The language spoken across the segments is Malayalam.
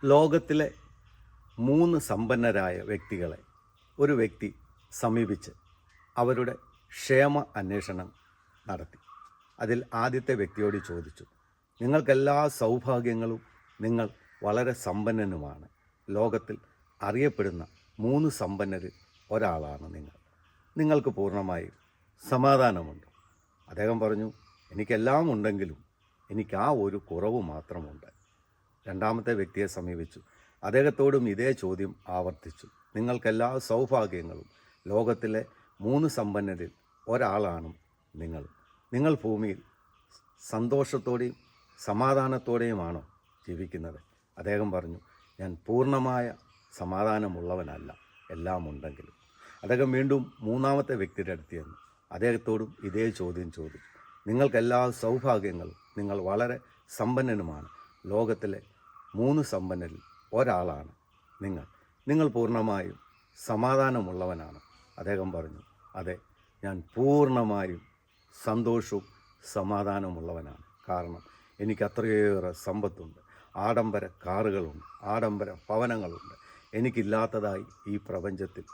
ലോകത്തിലെ 3 സമ്പന്നരായ വ്യക്തികളെ ഒരു വ്യക്തി സമീപിച്ച് അവരുടെ ക്ഷേമ അന്വേഷണം നടത്തി. അതിൽ ആദ്യത്തെ വ്യക്തിയോട് ചോദിച്ചു, നിങ്ങൾക്കെല്ലാ സൗഭാഗ്യങ്ങളും, നിങ്ങൾ വളരെ സമ്പന്നനുമാണ്, ലോകത്തിൽ അറിയപ്പെടുന്ന 3 സമ്പന്നരിൽ ഒരാളാണ് നിങ്ങൾക്ക് പൂർണ്ണമായും സമാധാനമുണ്ട്? അദ്ദേഹം പറഞ്ഞു, എനിക്കെല്ലാം ഉണ്ടെങ്കിലും എനിക്ക് ആ ഒരു കുറവ് മാത്രമുണ്ട്. രണ്ടാമത്തെ വ്യക്തിയെ സമീപിച്ചു. അദ്ദേഹത്തോടും ഇതേ ചോദ്യം ആവർത്തിച്ചു. നിങ്ങൾക്കെല്ലാ സൗഭാഗ്യങ്ങളും, ലോകത്തിലെ 3 സമ്പന്നരിൽ ഒരാളാണ് നിങ്ങൾ ഭൂമിയിൽ സന്തോഷത്തോടെയും സമാധാനത്തോടെയുമാണോ ജീവിക്കുന്നത്? അദ്ദേഹം പറഞ്ഞു, ഞാൻ പൂർണ്ണമായ സമാധാനമുള്ളവനല്ല, എല്ലാം ഉണ്ടെങ്കിലും. അദ്ദേഹം വീണ്ടും മൂന്നാമത്തെ വ്യക്തിയുടെ അടുത്ത് ചെന്നു. അദ്ദേഹത്തോടും ഇതേ ചോദ്യം ചോദിച്ചു. നിങ്ങൾക്കെല്ലാ സൗഭാഗ്യങ്ങളും, നിങ്ങൾ വളരെ സമ്പന്നനുമാണ്, ലോകത്തിലെ 3 സമ്പന്നരിൽ ഒരാളാണ് നിങ്ങൾ പൂർണ്ണമായും സമാധാനമുള്ളവനാണ്? അദ്ദേഹം പറഞ്ഞു, അതെ, ഞാൻ പൂർണ്ണമായും സന്തോഷവും സമാധാനമുള്ളവനാണ്. കാരണം എനിക്ക് അത്രയേറെ സമ്പത്തുണ്ട്, ആഡംബര കാറുകളുണ്ട്, ആഡംബര ഭവനങ്ങളുണ്ട്, എനിക്കില്ലാത്തതായി ഈ പ്രപഞ്ചത്തിൽ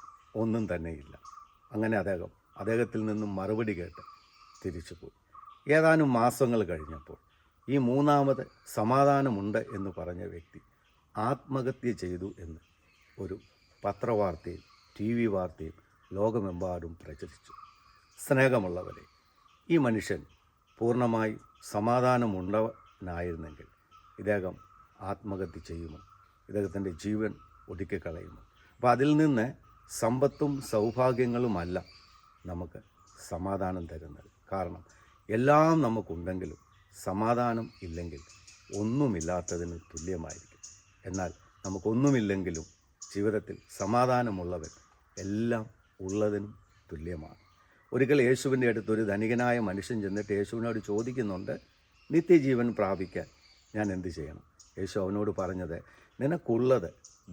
ഒന്നും തന്നെയില്ല. അങ്ങനെ അദ്ദേഹത്തിൽ നിന്നും മറുപടി കേട്ട് തിരിച്ചുപോയി. ഏതാനും മാസങ്ങൾ കഴിഞ്ഞപ്പോൾ ഈ മൂന്നാമത് സമാധാനമുണ്ട് എന്ന് പറഞ്ഞ വ്യക്തി ആത്മഹത്യ ചെയ്തു എന്ന് ഒരു പത്രവാർത്തയും TV വാർത്തയും ലോകമെമ്പാടും പ്രചരിച്ചു. സ്നേഹമുള്ളവരെ, ഈ മനുഷ്യൻ പൂർണ്ണമായി സമാധാനമുണ്ടവനായിരുന്നെങ്കിൽ ഇദ്ദേഹം ആത്മഹത്യ ചെയ്യുമോ? ഇദ്ദേഹത്തിൻ്റെ ജീവൻ ഒടുക്കിക്കളയുമോ? അപ്പോൾ അതിൽ നിന്ന് സമ്പത്തും സൗഭാഗ്യങ്ങളുമല്ല നമുക്ക് സമാധാനം തരുന്നത്. കാരണം എല്ലാം നമുക്കുണ്ടെങ്കിലും സമാധാനം ഇല്ലെങ്കിൽ ഒന്നുമില്ലാത്തതിന് തുല്യമായിരിക്കും. എന്നാൽ നമുക്കൊന്നുമില്ലെങ്കിലും ജീവിതത്തിൽ സമാധാനമുള്ളവൻ എല്ലാം ഉള്ളതിനും തുല്യമാണ്. ഒരിക്കൽ യേശുവിൻ്റെ അടുത്ത് ഒരു ധനികനായ മനുഷ്യൻ ചെന്നിട്ട് യേശുവിനോട് ചോദിക്കുന്നുണ്ട്, നിത്യജീവൻ പ്രാപിക്കാൻ ഞാൻ എന്ത് ചെയ്യണം? യേശു അവനോട് പറഞ്ഞത്, നിനക്കുള്ളത്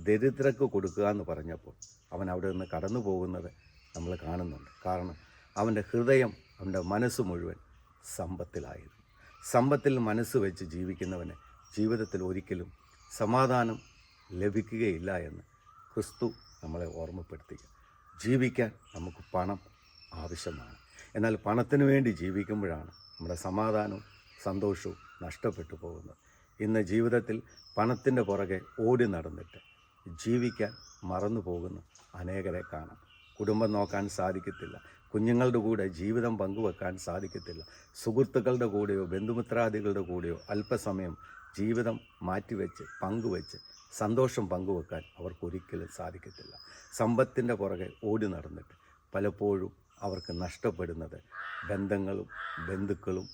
ദരിദ്രർക്ക് കൊടുക്കുക എന്ന് പറഞ്ഞപ്പോൾ അവൻ അവിടെ നിന്ന് കടന്നു പോകുന്നത് നമ്മൾ കാണുന്നുണ്ട്. കാരണം അവൻ്റെ ഹൃദയം, അവൻ്റെ മനസ്സ് മുഴുവൻ സമ്പത്തിലായിരുന്നു. സമ്പത്തിൽ മനസ്സ് വെച്ച് ജീവിക്കുന്നവന് ജീവിതത്തിൽ ഒരിക്കലും സമാധാനം ലഭിക്കുകയില്ല എന്ന് ക്രിസ്തു നമ്മളെ ഓർമ്മപ്പെടുത്തുക. ജീവിക്കാൻ നമുക്ക് പണം ആവശ്യമാണ്. എന്നാൽ പണത്തിന് വേണ്ടി ജീവിക്കുമ്പോഴാണ് നമ്മുടെ സമാധാനവും സന്തോഷവും നഷ്ടപ്പെട്ടു പോകുന്നത്. ഇന്ന് ജീവിതത്തിൽ പണത്തിൻ്റെ പുറകെ ഓടി നടന്നിട്ട് ജീവിക്കാൻ മറന്നു പോകുന്ന അനേകരെ കാണാം. കുടുംബം നോക്കാൻ സാധിക്കത്തില്ല, കുഞ്ഞുങ്ങളുടെ കൂടെ ജീവിതം പങ്കുവെക്കാൻ സാധിക്കത്തില്ല, സുഹൃത്തുക്കളുടെ കൂടെയോ ബന്ധുമിത്രാദികളുടെ കൂടെയോ അല്പസമയം ജീവിതം മാറ്റിവെച്ച് പങ്കുവെച്ച് സന്തോഷം പങ്കുവെക്കാൻ അവർക്കൊരിക്കലും സാധിക്കത്തില്ല. സമ്പത്തിൻ്റെ പുറകെ ഓടി നടന്നിട്ട് പലപ്പോഴും അവർക്ക് നഷ്ടപ്പെടുന്നത് ബന്ധങ്ങളും ബന്ധുക്കളും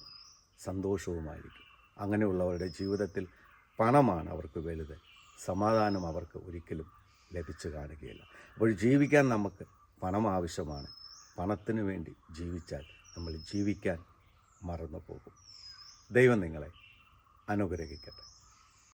സന്തോഷവുമായിരിക്കും. അങ്ങനെയുള്ളവരുടെ ജീവിതത്തിൽ പണമാണ് അവർക്ക് വലുത്, സമാധാനം അവർക്ക് ഒരിക്കലും ലഭിച്ചു കാണുകയില്ല. അപ്പോൾ ജീവിക്കാൻ നമുക്ക് പണം ആവശ്യമാണ്. പണത്തിന് വേണ്ടി ജീവിച്ചാൽ നമ്മൾ ജീവിക്കാൻ മറന്നു പോകും. ദൈവം നിങ്ങളെ അനുഗ്രഹിക്കട്ടെ.